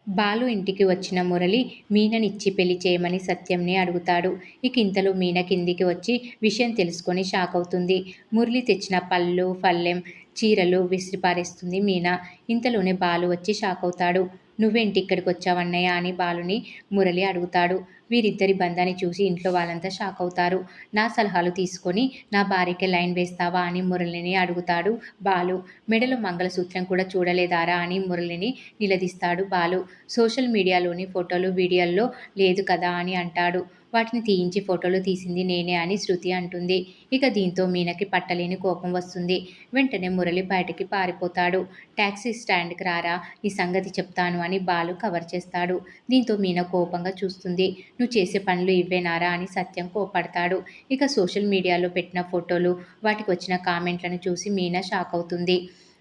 బాలు ఇంటికి వచ్చిన మురళి మీననిచ్చి పెళ్లి చేయమని సత్యంని అడుగుతాడు. ఇక ఇంతలో మీన కిందికి వచ్చి విషయం తెలుసుకొని షాక్ అవుతుంది. మురళి తెచ్చిన పళ్ళు, పళ్ళెం, చీరలు విసిరిపారేస్తుంది మీన. ఇంతలోనే బాలు వచ్చి షాక్ అవుతాడు. నువ్వేంటి ఇక్కడికి వచ్చావన్నయ్య అని బాలుని మురళి అడుగుతాడు. వీరిద్దరి బంధాన్ని చూసి ఇంట్లో వాళ్ళంతా షాక్ అవుతారు. నా సలహాలు తీసుకొని నా భార్యకి లైన్ వేస్తావా అని మురళిని అడుగుతాడు బాలు. మెడలో మంగళసూత్రం కూడా చూడలేదారా అని మురళిని నిలదీస్తాడు బాలు. సోషల్ మీడియాలోని ఫోటోలు వీడియోల్లో లేదు కదా అని అంటాడు. వాటిని తీయించి ఫోటోలు తీసింది నేనే అని శృతి అంటుంది. ఇక దీంతో మీనకి పట్టలేని కోపం వస్తుంది. వెంటనే మురళి బయటికి పారిపోతాడు. టాక్సీ స్టాండ్కి రారా, నీ సంగతి చెప్తాను అని బాలు కవర్ చేస్తాడు. దీంతో మీన కోపంగా చూస్తుంది. నువ్వు చేసే పనులు ఇవ్వేనారా అని సత్యం కోపడతాడు. ఇక సోషల్ మీడియాలో పెట్టిన ఫోటోలు, వాటికి వచ్చిన కామెంట్లను చూసి మీన షాక్ అవుతుంది.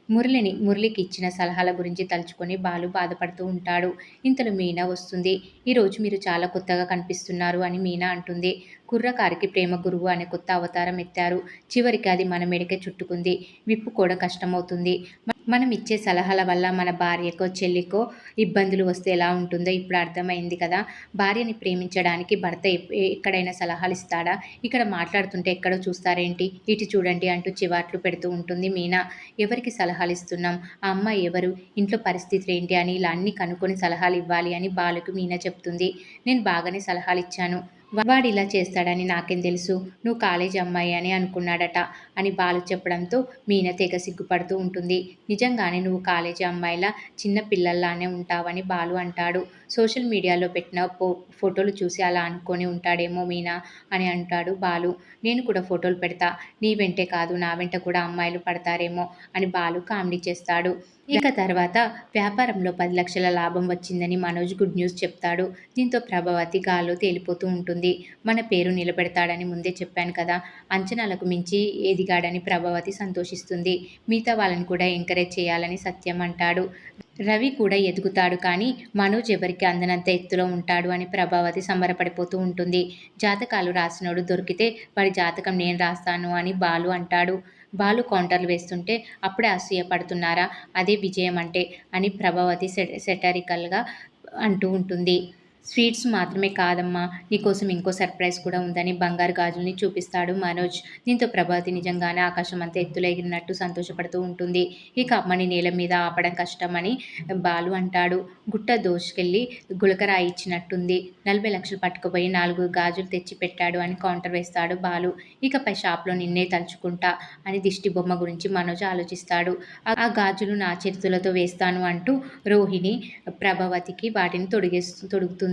మురళికి ఇచ్చిన సలహాల గురించి తలుచుకొని బాలు బాధపడుతూ ఉంటాడు. ఇంతలో మీనా వస్తుంది. ఈరోజు మీరు చాలా కొత్తగా కనిపిస్తున్నారు అని మీనా అంటుంది. కుర్రకారికి ప్రేమ గురువు అనే కొత్త అవతారం ఎత్తారు. చివరికి అది మన మెడకే చుట్టుకుంది. విప్పుకోవడం కష్టమవుతుంది. మనం ఇచ్చే సలహాల వల్ల మన భార్యకో చెల్లికో ఇబ్బందులు వస్తే ఎలా ఉంటుందో ఇప్పుడు అర్థమైంది కదా. భార్యని ప్రేమించడానికి భర్త ఎక్కడైనా సలహాలు ఇస్తాడా? ఇక్కడ మాట్లాడుతుంటే ఎక్కడో చూస్తారేంటి, ఇటు చూడండి అంటూ చివాట్లు పెడుతూ ఉంటుంది మీనా. ఎవరికి సలహాలు ఇస్తున్నాం, ఆ అమ్మాయి ఎవరు, ఇంట్లో పరిస్థితులు ఏంటి అని ఇలా అన్ని కనుక్కొని సలహాలు ఇవ్వాలి అని బాలుకు మీనా చెప్తుంది. నేను బాగానే సలహాలు ఇచ్చాను, వాడిలా చేస్తాడని నాకేం తెలుసు, నువ్వు కాలేజీ అమ్మాయి అని అనుకున్నాడట అని బాలు చెప్పడంతో మీన తెగ సిగ్గుపడుతూ ఉంటుంది. నిజంగానే నువ్వు కాలేజీ అమ్మాయిలా చిన్న పిల్లల్లానే ఉంటావని బాలు అంటాడు. సోషల్ మీడియాలో పెట్టిన ఫోటోలు చూసి అలా అనుకొని ఉంటాడేమో మీనా అని అంటాడు బాలు. నేను కూడా ఫోటోలు పెడతా, నీ వెంటే కాదు నా వెంట కూడా అమ్మాయిలు పడతారేమో అని బాలు కామెడీ చేస్తాడు. ఇక తర్వాత వ్యాపారంలో 10 లక్షల లాభం వచ్చిందని మనోజ్ గుడ్ న్యూస్ చెప్తాడు. దీంతో ప్రభావతి గాల్లో తేలిపోతూ ఉంటుంది. మన పేరు నిలబెడతాడని ముందే చెప్పాను కదా. అంచనాలకు మించి ఎదిగాడని ప్రభావతి సంతోషిస్తుంది. మిగతా వాళ్ళని కూడా ఎంకరేజ్ చేయాలని సత్యం అంటాడు. రవి కూడా ఎదుగుతాడు కానీ మనోజ్ ఎవరికి అందనంత ఎత్తులో ఉంటాడు అని ప్రభావతి సంబరపడిపోతూ ఉంటుంది. జాతకాలు రాసినోడు దొరికితే వాడి జాతకం నేను రాస్తాను అని బాలు అంటాడు. బాలు కౌంటర్లు వేస్తుంటే అప్పుడే అసూయ పడుతున్నారా, అదే విజయం అంటే అని ప్రభావతి సెటరికల్గా అంటూ ఉంటుంది. స్వీట్స్ మాత్రమే కాదమ్మా, నీకోసం ఇంకో సర్ప్రైజ్ కూడా ఉందని బంగారు గాజుల్ని చూపిస్తాడు మనోజ్. దీంతో ప్రభావతి నిజంగానే ఆకాశం అంతా ఎత్తులో ఎగిరినట్టు సంతోషపడుతూ ఉంటుంది. ఇక అమ్మని నేల మీద ఆపడం కష్టమని బాలు అంటాడు. గుట్ట దోచుకెళ్ళి గులకరాయి ఇచ్చినట్టుంది, 40 లక్షలు పట్టుకుపోయి 4 గాజులు తెచ్చి పెట్టాడు అని కౌంటర్ వేస్తాడు బాలు. ఇకపై షాప్లో నిన్నే తలుచుకుంటా అని దిష్టి బొమ్మ గురించి మనోజ్ ఆలోచిస్తాడు. ఆ గాజులు నా చేతులతో వేస్తాను అంటూ రోహిణి ప్రభావతికి వాటిని తొడుగుతుంది.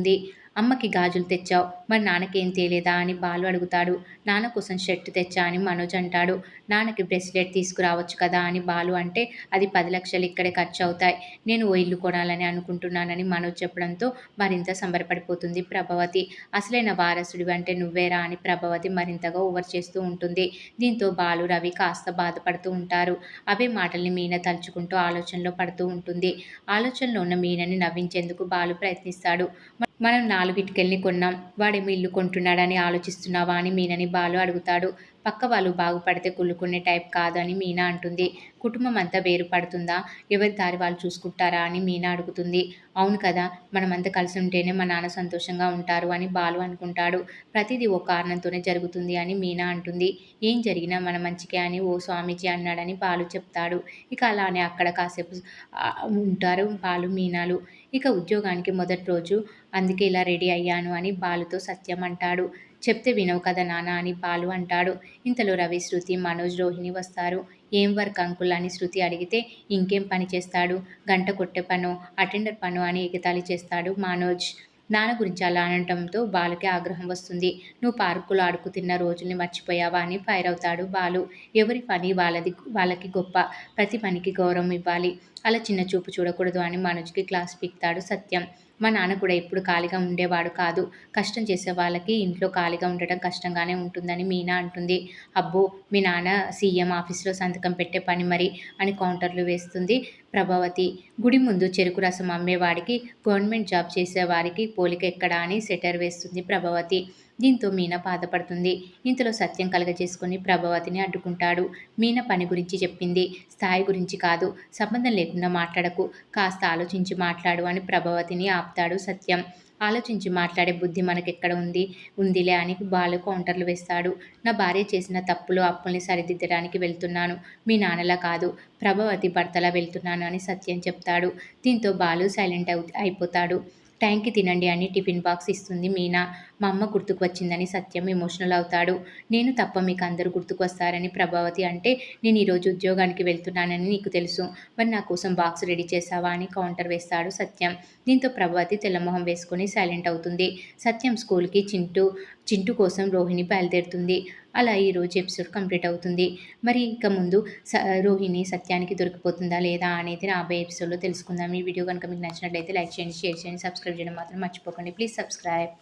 అమ్మకి గాజులు తెచ్చావు, మరి నాన్నకేం తేలేదా అని బాలు అడుగుతాడు. నాన్న కోసం షర్ట్ తెచ్చా అని మనోజ్ అంటాడు. నాన్నకి బ్రెస్లెట్ తీసుకురావచ్చు కదా అని బాలు అంటే, అది 10 లక్షలు ఇక్కడే ఖర్చు అవుతాయి, నేను ఓ ఇల్లు కొనాలని అనుకుంటున్నానని మనోజ్ చెప్పడంతో మరింత సంబరపడిపోతుంది ప్రభావతి. అసలైన వారసుడివి అంటే నువ్వేరా అని ప్రభావతి మరింతగా ఓవర్ చేస్తూ ఉంటుంది. దీంతో బాలు, రవి కాస్త బాధపడుతూ ఉంటారు. అవే మాటల్ని మీన తలుచుకుంటూ ఆలోచనలో పడుతూ ఉంటుంది. ఆలోచనలో ఉన్న మీనని నవ్వించేందుకు బాలు ప్రయత్నిస్తాడు. మనం 4 ఇటుకల్ని కొన్నాం, వాడేమో ఇల్లు కొంటున్నాడని ఆలోచిస్తున్నావా అని మీనని బాలు అడుగుతాడు. పక్క వాళ్ళు బాగుపడితే కుళ్ళుకునే టైప్ కాదు అని మీనా అంటుంది. కుటుంబం అంతా వేరు పడుతుందా, ఎవరి దారి వాళ్ళు చూసుకుంటారా అని మీనా అడుగుతుంది. అవును కదా, మనమంతా కలిసి ఉంటేనే మా నాన్న సంతోషంగా ఉంటారు అని బాలు అనుకుంటాడు. ప్రతిదీ ఓ కారణంతోనే జరుగుతుంది అని మీనా అంటుంది. ఏం జరిగినా మన మంచికే అని ఓ స్వామీజీ అన్నాడని బాలు చెప్తాడు. ఇక అలానే అక్కడ కాసేపు ఉంటారు బాలు, మీనాలు. ఇక ఉద్యోగానికి మొదటి రోజు, అందుకే ఇలా రెడీ అయ్యాను అని బాలుతో సత్యం అంటాడు. చెప్తే వినవు కదా నాన్న అని బాలు అంటాడు. ఇంతలో రవి, శృతి, మనోజ్, రోహిణి వస్తారు. ఏం వర్క్ అంకుల్ అని శృతి అడిగితే, ఇంకేం పని చేస్తాడు, గంట కొట్టే పనో అటెండర్ పనో అని ఎగతాళి చేస్తాడు మనోజ్. నాన్న గురించి అలా అనటంతో బాలుకి ఆగ్రహం వస్తుంది. నువ్వు పార్కులో ఆడుకు తిన్న రోజుల్ని మర్చిపోయావా అని ఫైర్ అవుతాడు బాలు. ఎవరి పని వాళ్ళకి గొప్ప, ప్రతి పనికి గౌరవం ఇవ్వాలి, అలా చిన్న చూపు చూడకూడదు అని మనోజ్కి క్లాస్ పీకుతాడు సత్యం. మా నాన్న కూడా ఎప్పుడు ఖాళీగా ఉండేవాడు కాదు, కష్టం చేసే వాళ్ళకి ఇంట్లో ఖాళీగా ఉండటం కష్టంగానే ఉంటుందని మీనా అంటుంది. అబ్బో, మీ నాన్న సీఎం ఆఫీస్లో సంతకం పెట్టే పని మరి అని కౌంటర్లు వేస్తుంది ప్రభావతి. గుడి ముందు చెరుకు రసం అమ్మేవాడికి గవర్నమెంట్ జాబ్ చేసేవారికి పోలిక ఎక్కడా అని సెటర్ వేస్తుంది ప్రభావతి. దీంతో మీనా బాధపడుతుంది. ఇంతలో సత్యం కలగజేసుకొని ప్రభావతిని అడ్డుకుంటాడు. మీనా పని గురించి చెప్పింది, స్థాయి గురించి కాదు. సంబంధం లేకుండా మాట్లాడకు, కాస్త ఆలోచించి మాట్లాడు అని ప్రభావతిని ఆపుతాడు సత్యం. ఆలోచించి మాట్లాడే బుద్ధి మనకెక్కడ ఉందిలే అని బాలు కౌంటర్లు వేస్తాడు. నా భార్య చేసిన తప్పులు, అప్పుల్ని సరిదిద్దడానికి వెళ్తున్నాను. మీ నాన్నలా కాదు, ప్రభావతి భర్తలా వెళ్తున్నాను అని సత్యం చెప్తాడు. దీంతో బాలు సైలెంట్ అయిపోతాడు. టైంకి తినండి అని టిఫిన్ బాక్స్ ఇస్తుంది మీనా. మా అమ్మ గుర్తుకు వచ్చిందని సత్యం ఎమోషనల్ అవుతాడు. నేను తప్ప మీకు అందరూ గుర్తుకు వస్తారని ప్రభావతి అంటే, నేను ఈరోజు ఉద్యోగానికి వెళ్తున్నానని నీకు తెలుసు, మరి నా కోసం బాక్స్ రెడీ చేశావా అని కౌంటర్ వేస్తాడు సత్యం. దీంతో ప్రభావతి తెల్లమొహం వేసుకొని సైలెంట్ అవుతుంది. సత్యం స్కూల్కి చింటూ కోసం రోహిణి బయలుదేరుతుంది. అలా ఈరోజు ఎపిసోడ్ కంప్లీట్ అవుతుంది. మరి ఇక ముందు రోహిణి సత్యానికి దొరికిపోతుందా లేదా అనేది రాబోయే ఎపిసోడ్లో తెలుసుకుందాం. ఈ వీడియో కనుక మీకు నచ్చినట్లయితే లైక్ చేయండి, షేర్ చేయండి, సబ్స్క్రైబ్ చేయడం మాత్రం మర్చిపోకండి. Please subscribe.